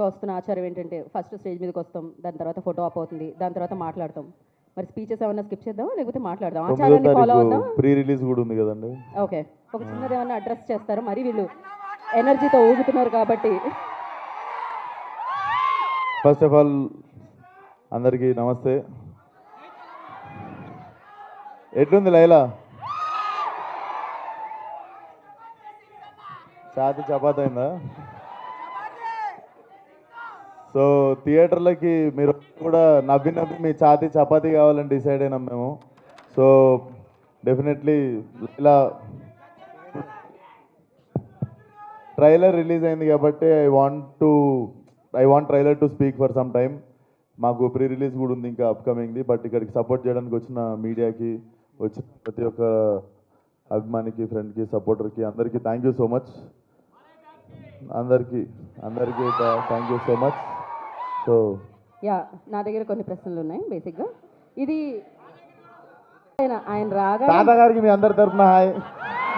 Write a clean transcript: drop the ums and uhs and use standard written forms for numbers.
వస్తున్న ఆచారం ఏంటంటే ఫస్ట్ స్టేజ్ మీదకి వస్తాం, దాని తర్వాత ఫోటో ఆప్ అవుతుంది, దాని తర్వాత మాట్లాడతాం. మరి స్పీచెస్ ఏమన్నా స్కిప్ చేద్దాం లేకపోతే మాట్లాడదాం? ఆచారాన్ని ఫాలో అవుదాం. ప్రీ రిలీజ్ కూడా ఉంది కదండి. ఓకే, ఒక చిన్నది ఏమన్నా అడ్రస్ చేస్తారు, మరి వీళ్ళు ఎనర్జీతో ఊగుతున్నారు కాబట్టి. ఫస్ట్ ఆఫ్ ఆల్ అందరికీ నమస్తే. ఎట్లుంది లైలా? ఛాతి చపాతి అయిందా? సో థియేటర్లకి మీరు కూడా నవ్వి నవ్వి మీ ఛాతి చపాతీ కావాలని డిసైడ్ అయినాం మేము. సో డెఫినెట్లీ ఇలా ట్రైలర్ రిలీజ్ అయింది కాబట్టి I want trailer to speak for some time. మాకు ప్రీ రిలీజ్ కూడా ఉంది ఇంకా అప్కమింగ్ది. బట్ ఇక్కడికి సపోర్ట్ చేయడానికి వచ్చిన మీడియాకి, వచ్చిన ప్రతి ఒక్క అభిమానికి, ఫ్రెండ్కి, సపోర్టర్కి అందరికీ థ్యాంక్ యూ సో మచ్. అందరికీ thank you so much. So yeah, నా దగ్గర కొన్ని ప్రశ్నలు ఉన్నాయి. బేసిక్గా ఇది ఆయన రాగా తాతగారికి మీ అందరి తరఫున హాయ్.